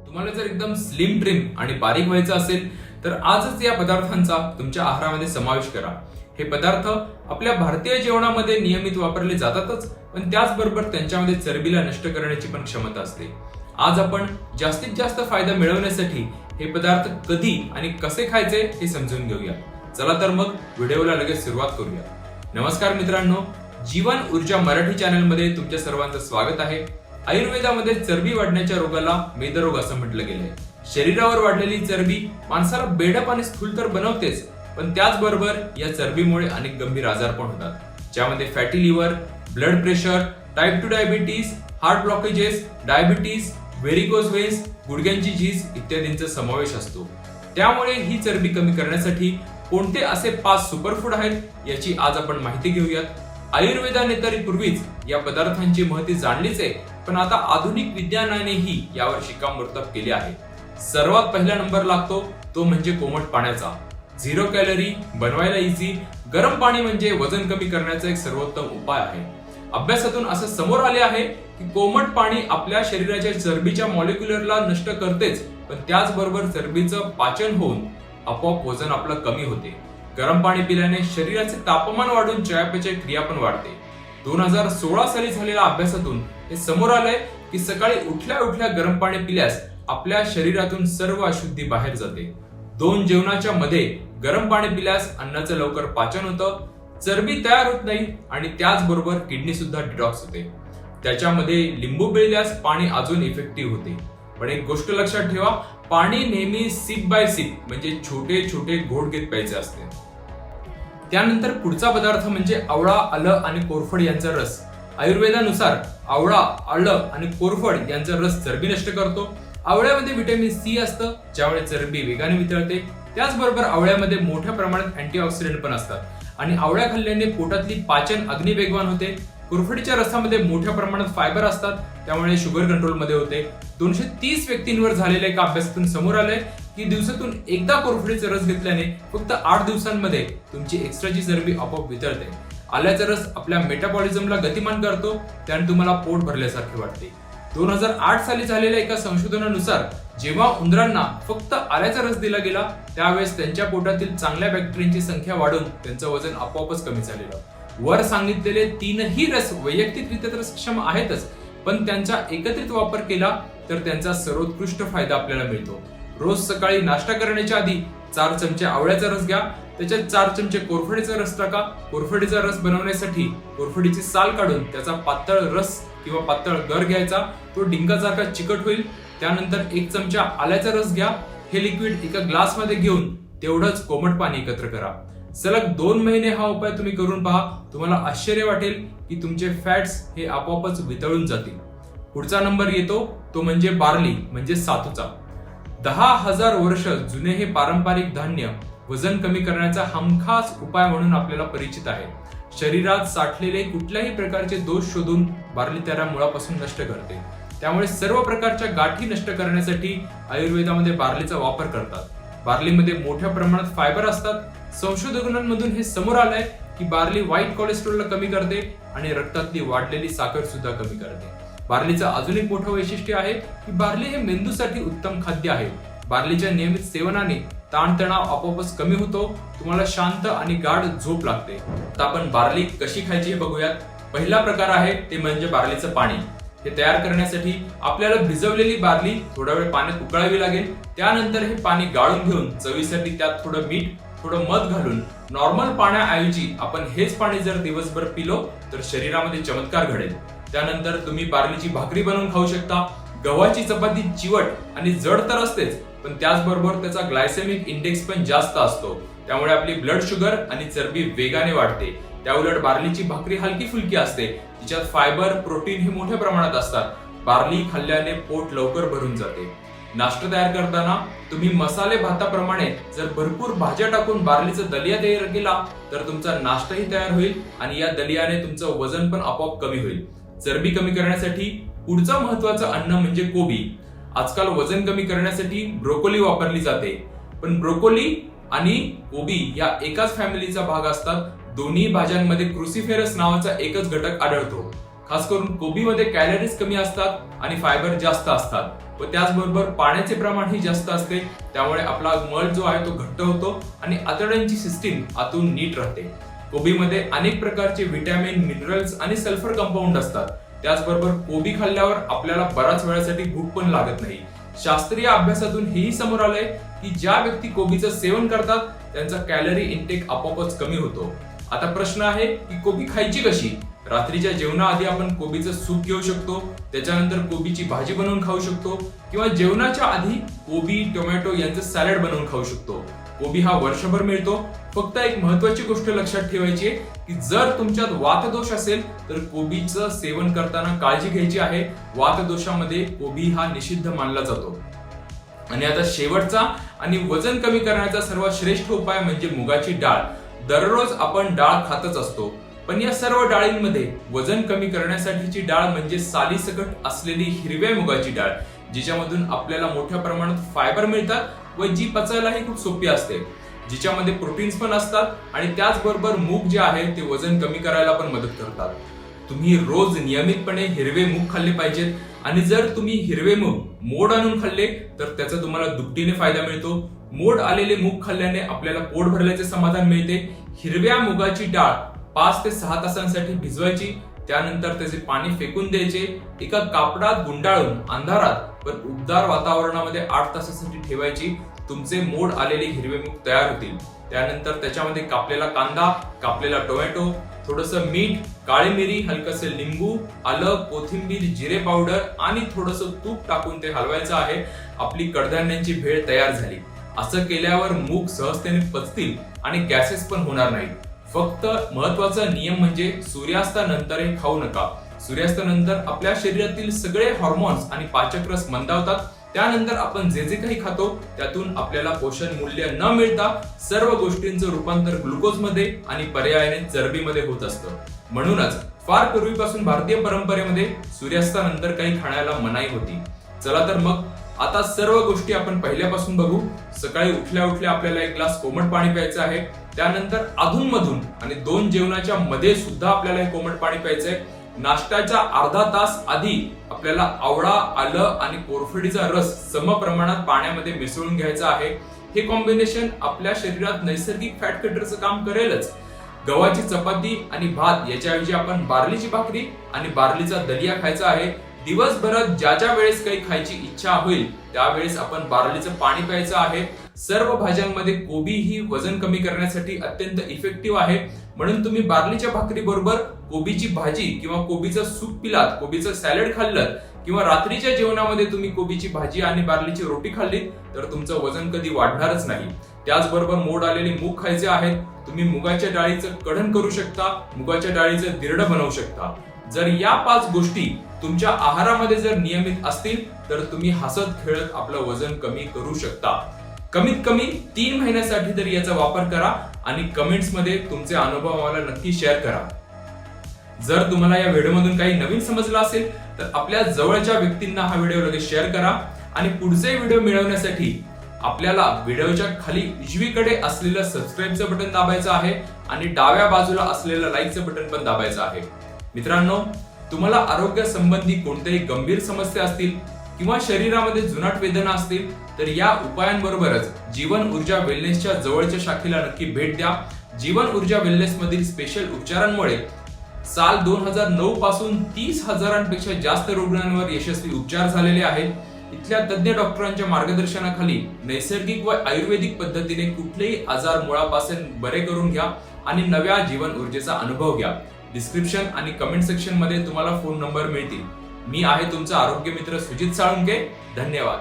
तुम्हाला जर एकदम स्लिम ट्रिम आणि बारीक व्हायचं असेल तर आजच या पदार्थांचा तुमच्या आहारामध्ये समावेश करा। हे पदार्थ आपल्या भारतीय जेवणामध्ये नियमित वापरले जातातच, पण त्याचबरोबर त्यांच्यामध्ये चरबीला नष्ट करण्याची पण क्षमता असते। आज आपण जास्तीत जास्त फायदा मिळवण्यासाठी हे पदार्थ कधी आणि कसे खायचे हे समजून घेऊया। चला तर मग व्हिडिओला लगेच सुरुवात करूया। नमस्कार मित्रांनो, जीवन ऊर्जा मराठी चॅनल मध्ये तुमच्या सर्वांचं स्वागत आहे। आयुर्वेदामध्ये चरबी वाढण्याच्या रोगाला मेदरोग असं म्हटलं गेलंय। शरीरावर वाढलेली चरबी माणसाला बेढप आणि स्थूल तर बनवतेच, पण त्याचबरोबर या चरबीमुळे अनेक गंभीर आजार पण होतात, ज्यामध्ये fatty liver, blood pressure, type 2 diabetes, heart blockages, diabetes, varicose veins, गुडघ्यांची झीज इत्यादींचा समावेश असतो। त्यामुळे ही चरबी कमी करण्यासाठी कोणते असे 5 सुपरफूड आहेत याची आज आपण माहिती घेऊयात। आयुर्वेदाने तरी पूर्वीच या पदार्थांची महती जाणलीच आहे, पण आता आधुनिक विज्ञानानेही यावर शिक्कामोर्तब केले आहे। सर्वात पहिला नंबर लागतो तो म्हणजे कोमट पाण्याचा। 0 कॅलरी, बनवायला इझी, गरम पाणी म्हणजे वजन कमी करण्याचा एक सर्वोत्तम उपाय आहे। अभ्यासातून असं समोर आले आहे की कोमट पाणी आपल्या शरीराच्या चरबीच्या मॉलिक्युलरला नष्ट करतेच, पण त्याचबरोबर चरबीचं पाचन होऊन आपोआप वजन आपलं कमी होते। गरम पाणी पिल्याने शरीराचे तापमान वाढून चयापचय क्रिया पण वाढते। 2016 साली झालेल्या अभ्यासातून हे समोर आलंय की सकाळी उठल्या उठल्या गरम पाणी पिल्यास आपल्या शरीरातून सर्व अशुद्धी बाहेर जाते। 2 जेवणाच्या मध्ये गरम पाणी पिल्यास अन्नाचं लवकर पाचन होतं, चरबी तयार होत नाही आणि त्याचबरोबर किडनी सुद्धा डिटॉक्स होते। त्याच्यामध्ये लिंबू पिल्यास पाणी अजून इफेक्टिव्ह होते। पण एक गोष्ट लक्षात ठेवा, पाणी नेहमी सिप बाय सिप म्हणजे छोटे छोटे घोट घेत प्यायचे असते। त्यानंतर पुढचा पदार्थ म्हणजे आवळा, आलं आणि कोरफड यांचा रस। आयुर्वेदानुसार आवळा, आलं आणि कोरफड यांचा रस चरबी नष्ट करतो। आवळ्यामध्ये व्हिटॅमिन सी असतं, ज्यामुळे चरबी वेगाने वितळते। त्याचबरोबर आवळ्यामध्ये मोठ्या प्रमाणात अँटीऑक्सिडंट पण असतात आणि आवळ्या खाल्ल्याने पोटातली पाचन अग्नी वेगवान होते। कोरफडीच्या रसामध्ये मोठ्या प्रमाणात फायबर असतात, त्यामुळे शुगर कंट्रोल मध्ये होते। 230 व्यक्तींवर झालेल्या एका अभ्यासातून समोर आलंय की दिवसातून एकदा कोरफडीचा रस घेतल्याने फक्त 8 दिवसांमध्ये तुमची एक्स्ट्राची चरबी आपोआप वितळते। आल्याचा रस आपल्या मेटाबॉलिझमला गतिमान करतो, त्याने तुम्हाला पोट भरल्यासारखे वाटते। 2008 साली झालेल्या एका संशोधनानुसार जेव्हा उंदरांना फक्त आल्याचा रस दिला गेला, त्यावेळेस त्यांच्या पोटातील चांगल्या बॅक्टेरियांची संख्या वाढून त्यांचं वजन आपोआपच कमी झालेलं। वर सांगितलेले 3ही रस वैयक्तिकरित्या तर सक्षम आहेतच, पण त्यांचा एकत्रित वापर केला तर त्यांचा सर्वोत्कृष्ट फायदा आपल्याला मिळतो। रोज सकाळी नाश्ता करण्याच्या आधी 4 चमचे आवळ्याचा रस घ्या, त्याच्यात 4 चमचे कोरफडीचा रस टाका। कोरफडीचा रस बनवण्यासाठी कोरफडीची साल काढून त्याचा पातळ रस किंवा पातळ गर घ्यायचा, तो डिंकासारखा चिकट होईल। त्यानंतर 1 चमचा आल्याचा रस घ्या, हे लिक्विड एका ग्लास मध्ये घेऊन तेवढंच कोमट पाणी एकत्र करा। सलग 2 महिने हा उपाय तुम्ही करून पहा, तुम्हाला आश्चर्य वाटेल की तुमचे फॅट्स हे आपोआपच वितळून जातील। पुढचा नंबर येतो तो म्हणजे बार्ली म्हणजे सातूचा। 10,000 वर्ष जुने हे पारंपरिक धान्य वजन कमी करण्याचा हमखास उपाय म्हणून आपल्याला परिचित आहे। शरीरात साठलेले कुठल्याही प्रकारचे दोष शोधून बार्ली त्याला मुळापासून नष्ट करते। त्यामुळे सर्व प्रकारच्या गाठी नष्ट करण्यासाठी आयुर्वेदामध्ये बार्लीचा वापर करतात। बार्लीमध्ये मोठ्या प्रमाणात फायबर असतात। संशोधनांमधून हे समोर आलंय की बार्ली वाईट कोलेस्ट्रॉलला कमी करते आणि रक्तातली वाढलेली साखर सुद्धा कमी करते। बार्लीचं अजून एक मोठं वैशिष्ट्य आहे की बार्ली हे मेंदूसाठी उत्तम खाद्य आहे। बार्लीच्या नियमित सेवनाने ताणतणाव आपोआपच कमी होतो, तुम्हाला शांत आणि गाढ झोप लागते। आता आपण बार्ली कशी खायची हे बघूयात। पहिला प्रकार आहे ते म्हणजे बार्लीचं पाणी। हे तयार करण्यासाठी आपल्याला भिजवलेली बार्ली थोडा वेळ पाण्यात उकळावी लागेल। त्यानंतर हे पाणी गाळून घेऊन चवीसाठी त्यात थोडं मीठ, थोडं मध घालून नॉर्मल पाण्याऐवजी आपण हेच पाणी जर दिवसभर पिलो तर शरीरामध्ये चमत्कार घडेल। त्यानंतर तुम्ही बार्लीची भाकरी बनवून खाऊ शकता। गव्हाची चपाती चिवट आणि जड तर असतेच, पण त्याचबरोबर त्याचा ग्लायसेमिक इंडेक्स पण जास्त असतो, त्यामुळे आपली ब्लड शुगर आणि चरबी वेगाने वाढते। त्याउलट बार्लीची भाकरी हलकी फुलकी असते, तिच्यात फायबर, प्रोटीन हे मोठ्या प्रमाणात असतात। बार्ली खाल्ल्याने पोट लवकर भरून जाते। नाश्ता तयार करताना तुम्ही मसाले भाताप्रमाणे जर भरपूर भाज्या टाकून बार्लीचा दलिया तयार केला तर तुमचा नाश्ताही तयार होईल आणि या दलियाने तुमचं वजन पण आपोआप कमी होईल। चरबी कमी करण्यासाठी पुढचं महत्वाचं अन्न म्हणजे कोबी। आजकाल वजन कमी करण्यासाठी ब्रोकोली वापरली जाते, पण ब्रोकोली आणि कोबी या एकाच फॅमिलीचा भाग असतात। दोन्ही भाज्यांमध्ये क्रुसिफेरस नावाचा एकच घटक आढळतो। खास करून कोबीमध्ये कॅलरीज कमी असतात आणि फायबर जास्त असतात व त्याचबरोबर पाण्याचे प्रमाणही जास्त असते, त्यामुळे आपला मळ जो आहे तो घट्ट होतो आणि आतड्यांची सिस्टीम आतून नीट राहते. कोबीमध्ये अनेक प्रकारचे व्हिटॅमिन, मिनरल्स आणि सल्फर कंपाऊंड असतात. त्याचबरोबर कोबी खाल्ल्यावर आपल्याला बराच वेळासाठी भूक पण लागत नाही. शास्त्रीय अभ्यासातून हेही समोर आलंय की ज्या व्यक्ती कोबीचं सेवन करतात त्यांचा कॅलरी इंटेक आपोआपच कमी होतो. आता प्रश्न आहे की कोबी खायची कशी? रात्रीच्या जेवणाआधी आपण कोबीचं सूप घेऊ शकतो, त्याच्यानंतर कोबीची भाजी बनवून खाऊ शकतो किंवा जेवणाच्या आधी कोबी, टोमॅटो यांचं सॅलड बनवून खाऊ शकतो. कोबी हा वर्षभर मिळतो. फक्त एक महत्त्वाची गोष्ट लक्षात ठेवायची आहे की जर तुमच्यात वातदोष असेल तर कोबीचं सेवन करताना काळजी घ्यायची आहे. वातदोषामध्ये कोबी हा निषिद्ध मानला जातो. आणि आता शेवटचा आणि वजन कमी करण्याचा सर्वात श्रेष्ठ उपाय म्हणजे मुगाची डाळ. दररोज आपण डाळ खातच असतो, पण या सर्व डाळींमध्ये वजन कमी करण्यासाठीची डाळ म्हणजे सालीसकट असलेली हिरव्या मुगाची डाळ, जिच्यामधून आपल्याला मोठ्या प्रमाणात फायबर मिळतात व जी पचायलाही खूप सोपी असते, जिच्यामध्ये प्रोटीन्स पण असतात आणि त्याचबरोबर मूग जे आहे ते वजन कमी करायला पण मदत करतात. तुम्ही रोज नियमितपणे हिरवे मूग खाल्ले पाहिजेत आणि जर तुम्ही हिरवे मूग मोड आणून खाल्ले तर त्याचा तुम्हाला दुपटीने फायदा मिळतो. मोड आलेले मूग खाल्ल्याने आपल्याला पोट भरल्याचे समाधान मिळते. हिरव्या मुगाची डाळ 5 ते 6 तासांसाठी भिजवायची, त्यानंतर त्याचे पाणी फेकून द्यायचे, एका कापडात गुंडाळून अंधारात पण उबदार वातावरणामध्ये 8 तासासाठी ठेवायची. तुमचे मोड आलेले हिरवे मूग तयार होतील. त्यानंतर त्याच्यामध्ये कापलेला कांदा, कापलेला टोमॅटो, थोडंसं मीठ, काळी मिरी, हलकसे लिंबू, आलं, कोथिंबीर, जिरे पावडर आणि थोडंसं तूप टाकून ते हलवायचं आहे. आपली कडधान्यांची भेळ तयार झाली. असं केल्यावर मूग सहजतेने पचतील आणि गॅसेस पण होणार नाहीत. फक्त महत्वाचा नियम म्हणजे सूर्यास्तानंतरही खाऊ नका. सूर्यास्तानंतर आपल्या शरीरातील सगळे हॉर्मोन्स आणि पाचक रस मंदावतात. त्यानंतर आपण जे जे काही खातो त्यातून आपल्याला पोषण मूल्य न मिळता सर्व गोष्टींचं रूपांतर ग्लुकोजमध्ये आणि पर्यायाने चरबीमध्ये होत असतं. म्हणूनच फार पूर्वीपासून भारतीय परंपरेमध्ये सूर्यास्तानंतर काही खाण्याला मनाई होती. चला तर मग आता सर्व गोष्टी आपण पहिल्यापासून बघू. सकाळी उठल्या उठल्या आपल्याला एक ग्लास कोमट पाणी प्यायचं आहे. त्यानंतर अधूनमधून आणि 2 जेवणाच्या मध्ये सुद्धा आपल्याला हे कोमट पाणी प्यायचं आहे. नाश्त्याच्या अर्धा तास आधी आपल्याला आवळा, आलं आणि कोरफडीचा रस सम प्रमाणात पाण्यामध्ये मिसळून घ्यायचा आहे. हे कॉम्बिनेशन आपल्या शरीरात नैसर्गिक फॅट कटरचं काम करेलच. गव्हाची चपाती आणि भात याच्याऐवजी आपण बार्लीची भाकरी आणि बार्लीचा दलिया खायचा आहे. दिवसभरात ज्या वेळेस काही खायची इच्छा होईल त्यावेळेस आपण बार्लीचं पाणी प्यायचं आहे. सर्व भाज्यांमध्ये कोबी ही वजन कमी करण्यासाठी अत्यंत इफेक्टिव्ह आहे. म्हणून तुम्ही बार्लीच्या भाकरी बरोबर कोबीची भाजी किंवा कोबीचं सूप पिलात, कोबीचं सॅलड खाल्लं किंवा रात्रीच्या जेवणामध्ये तुम्ही कोबीची भाजी आणि बार्लीची रोटी खाल्लीत तर तुमचं वजन कधी वाढणारच नाही. त्याचबरोबर मोड आलेले मूग खायचे आहेत. तुम्ही मुगाच्या डाळीचं कढण करू शकता, मुगाच्या डाळीचं दिरडं बनवू शकता. जर या 5 गोष्टी तुमच्या आहारामध्ये जर नियमित असतील तर तुम्ही हसत खेळत आपलं वजन कमी करू शकता. कमीत कमी 3 महिन्यासाठी तरी याचा वापर करा आणि कमेंट्स मध्ये तुमचे अनुभव आम्हाला नक्की शेअर करा. जर तुम्हाला या व्हिडिओमधून काही नवीन समजलं असेल तर आपल्या जवळच्या व्यक्तींना हा व्हिडिओ लगेच शेअर करा आणि पुढचे व्हिडिओ मिळवण्यासाठी आपल्याला व्हिडिओच्या खाली उजवीकडे असलेलं सबस्क्राईबचं बटन दाबायचं आहे आणि डाव्या बाजूला असलेलं लाईकचं बटन पण दाबायचं आहे. मित्रांनो, तुम्हाला आरोग्य संबंधी कोणत्याही गंभीर समस्या असतील किंवा शरीरामध्ये जुनाट वेदना असतील तर या उपायांबरोबरच जीवन ऊर्जा वेलनेसच्या जवळच्या शाखेला नक्की भेट द्या. जीवन ऊर्जा वेलनेस मधील स्पेशल उपचारांमुळे साल 2009 पासून 30,000पेक्षा जास्त रुग्णांवर यशस्वी उपचार झालेले आहेत. इथल्या तज्ञ डॉक्टरांच्या मार्गदर्शनाखाली नैसर्गिक व आयुर्वेदिक पद्धतीने कुठलेही आजार मुळापासून बरे करून घ्या आणि नव्या जीवन ऊर्जेचा अनुभव घ्या. डिस्क्रिप्शन आणि कमेंट सेक्शन मध्ये तुम्हाला फोन नंबर मिळतील. मी आहे तुमचा आरोग्य मित्र सुजित साळुंके. धन्यवाद.